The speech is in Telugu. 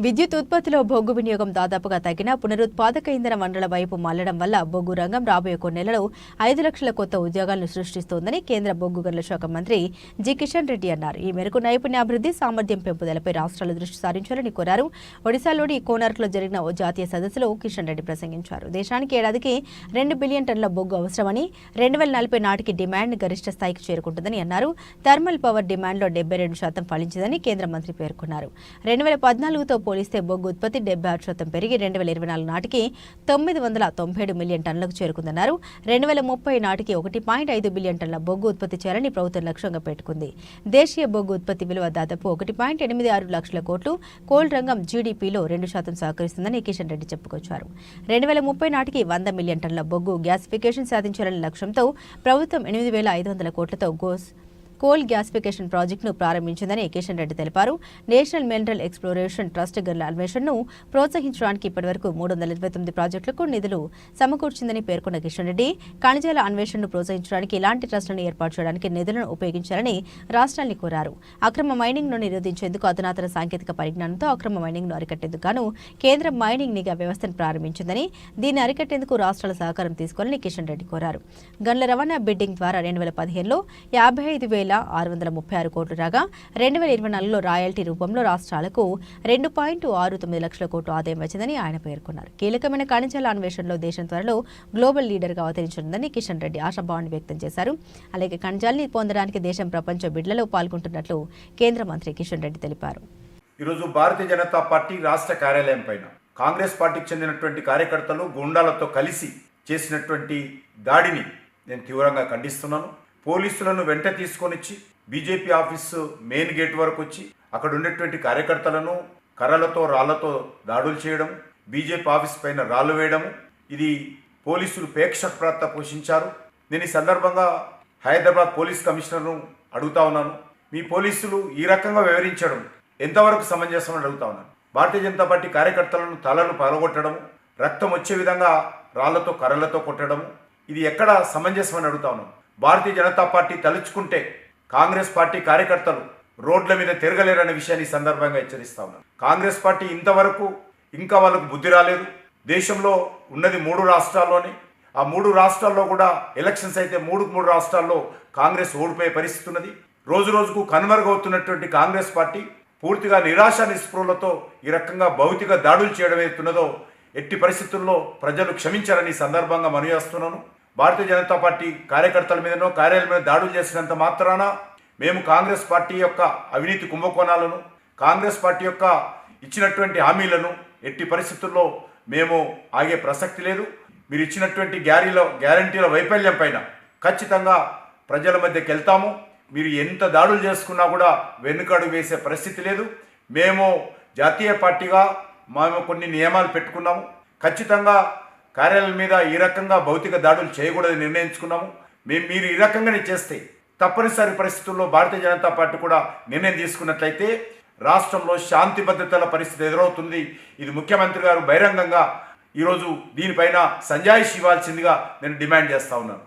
విద్యుత్ ఉత్పత్తిలో బొగ్గు వినియోగం దాదాపుగా తగ్గిన పునరుత్పాదక ఇంధన వనరుల వైపు మళ్లడం వల్ల బొగ్గు రంగం రాబోయే కొన్నేళ్లలో 5 లక్షల కొత్త ఉద్యోగాలను సృష్టిస్తోందని కేంద్ర బొగ్గు గనుల శాఖ మంత్రి జి కిషన్ రెడ్డి అన్నారు. ఈ మేరకు నైపుణ్యాభివృద్ధి, సామర్థ్యం పెంపుదలపై రాష్ట్రాలు దృష్టి సారించాలని కోరారు. ఒడిశాలోని కోనార్క్లో జరిగిన ఓ జాతీయ సదస్సులో కిషన్ రెడ్డి ప్రసంగించారు. దేశానికి ఏడాదికి 2 బిలియన్ టన్నుల బొగ్గు అవసరమని, 2040 నాటికి డిమాండ్ గరిష్ట స్థాయికి చేరుకుంటుందని అన్నారు. థర్మల్ పవర్ డిమాండ్లో 72% ఫలించిందని కేంద్ర మంత్రి పేర్కొన్నారు. 2014తో పోలిస్తే బొగ్గు ఉత్పత్తి 76% పెరిగి 2024 నాటికి 997 మిలియన్ టన్నులకు చేరుకుందన్నారు. 2030 నాటికి 1.5 బిలియన్ టన్నుల బొగ్గు ఉత్పత్తి చేయాలని ప్రభుత్వం లక్ష్యంగా పెట్టుకుంది. దేశీయ బొగ్గు ఉత్పత్తి విలువ దాదాపు 1.86 లక్షల కోట్లు. కోల్ రంగం జీడీపీలో 2% సహకరిస్తుందని కిషన్ రెడ్డి చెప్పుకొచ్చారు. 2030 నాటికి 100 మిలియన్ టన్నుల బొగ్గు గ్యాసిఫికేషన్ సాధించాలనే లక్ష్యంతో ప్రభుత్వం 8,500 కోట్లతో కోల్ గ్యాసిఫికేషన్ ప్రాజెక్టును ప్రారంభించిందని కిషన్ రెడ్డి తెలిపారు. నేషనల్ మినరల్ ఎక్స్ప్లోరేషన్ ట్రస్ట్ గనుల అన్వేషణను ప్రోత్సహించడానికి ఇప్పటివరకు 329 ప్రాజెక్టులకు నిధులు సమకూర్చిందని పేర్కొన్న కిషన్ రెడ్డి, ఖనిజాల అన్వేషణను ప్రోత్సహించడానికి ఇలాంటి ట్రస్టులను ఏర్పాటు చేయడానికి నిధులను ఉపయోగించాలని రాష్ట్రాల్ని కోరారు. అక్రమ మైనింగ్ను నిరోధించేందుకు అధునాతన సాంకేతిక పరిజ్ఞానంతో అక్రమ మైనింగ్ను అరికట్టేందుకు గాను కేంద్ర మైనింగ్ నిఘా వ్యవస్థను ప్రారంభించిందని, దీన్ని అరికట్టేందుకు రాష్ట్రాల సహకారం తీసుకోవాలని కిషన్ రెడ్డి కోరారు. గనుల రవాణా బిడ్డింగ్ ద్వారా 2015లో 55,636 కోట్లు రాగా 2024లో రాయల్టీ రూపంలో రాష్ట్రాలకు 2.69 లక్షల కోట్లు ఆదాయం వచ్చిందని ఆయన పేర్కొన్నారు. కీలకమైన ఖనిజాల అన్వేషణలో దేశం త్వరలో గ్లోబల్ లీడర్గా అవతరించనుందని కిషన్ రెడ్డి ఆశాభావాన్ని వ్యక్తం చేశారు. అలాగే ఖనిజాల్ని పొందడానికి దేశం ప్రపంచ బిడ్లలో పాల్గొంటున్నట్లు కేంద్ర మంత్రి కిషన్ రెడ్డి తెలిపారు. ఈరోజు భారతీయ జనతా పార్టీ రాష్ట్ర కార్యాలయం పైన కాంగ్రెస్ పార్టీకి చెందినటువంటి కార్యకర్తలు గుండాలతో కలిసి చేసినటువంటి దాడిని నేను తీవ్రంగా ఖండిస్తున్నాను. పోలీసులను వెంట తీసుకొనిచ్చి బీజేపీ ఆఫీసు మెయిన్ గేట్ వరకు వచ్చి అక్కడ ఉన్నటువంటి కార్యకర్తలను కర్రలతో రాళ్లతో దాడులు చేయడం, బీజేపీ ఆఫీస్ పైన రాళ్లు వేయడం, ఇది పోలీసులు ప్రేక్షక పాత్ర పోషించారు. నేను ఈ సందర్భంగా హైదరాబాద్ పోలీస్ కమిషనర్ను అడుగుతా ఉన్నాను, మీ పోలీసులు ఈ రకంగా వివరించడం ఎంతవరకు సమంజసమని అడుగుతా ఉన్నాను. భారతీయ జనతా పార్టీ కార్యకర్తలను తలలు పగలగొట్టడం, రక్తం వచ్చే విధంగా రాళ్లతో కర్రలతో కొట్టడం, ఇది ఎక్కడ సమంజసమని అడుగుతా ఉన్నాను. భారతీయ జనతా పార్టీ తలుచుకుంటే కాంగ్రెస్ పార్టీ కార్యకర్తలు రోడ్ల మీద తిరగలేరనే విషయాన్ని ఈ సందర్భంగా హెచ్చరిస్తా ఉన్నాను. కాంగ్రెస్ పార్టీ ఇంతవరకు ఇంకా వాళ్ళకు బుద్ధి రాలేదు. దేశంలో ఉన్నది 3 రాష్ట్రాల్లోనే. ఆ 3 రాష్ట్రాల్లో కూడా ఎలక్షన్స్ అయితే 3 రాష్ట్రాల్లో కాంగ్రెస్ ఓడిపోయే పరిస్థితి ఉన్నది. రోజు రోజుకు కనుమరుగవుతున్నటువంటి కాంగ్రెస్ పార్టీ పూర్తిగా నిరాశ నిస్పృహలతో ఈ రకంగా భౌతిక దాడులు చేయడం ఏతున్నదో ఎట్టి పరిస్థితుల్లో ప్రజలు క్షమించారని ఈ సందర్భంగా మనవి చేస్తున్నాను. భారతీయ జనతా పార్టీ కార్యకర్తల మీదనో కార్యాలయం మీద దాడులు చేసినంత మాత్రాన మేము కాంగ్రెస్ పార్టీ యొక్క అవినీతి కుంభకోణాలను, కాంగ్రెస్ పార్టీ యొక్క ఇచ్చినటువంటి హామీలను ఎట్టి పరిస్థితుల్లో మేము ఆగే ప్రసక్తి లేదు. మీరు ఇచ్చినటువంటి గ్యారంటీల వైఫల్యం పైన ఖచ్చితంగా ప్రజల మధ్యకి వెళ్తాము. మీరు ఎంత దాడులు చేసుకున్నా కూడా వెనుకడుగు వేసే పరిస్థితి లేదు. మేము జాతీయ పార్టీగా మేము కొన్ని నియమాలు పెట్టుకున్నాము. ఖచ్చితంగా కార్యాలయం మీద ఈ రకంగా భౌతిక దాడులు చేయకూడదని నిర్ణయించుకున్నాము. మీరు ఈ రకంగానే చేస్తే తప్పనిసరి పరిస్థితుల్లో భారతీయ జనతా పార్టీ కూడా నిర్ణయం తీసుకున్నట్లయితే రాష్ట్రంలో శాంతి భద్రతల పరిస్థితి ఎదురవుతుంది. ఇది ముఖ్యమంత్రి గారు బహిరంగంగా ఈరోజు దీనిపైన సంజాయిషి ఇవ్వాల్సిందిగా నేను డిమాండ్ చేస్తా ఉన్నాను.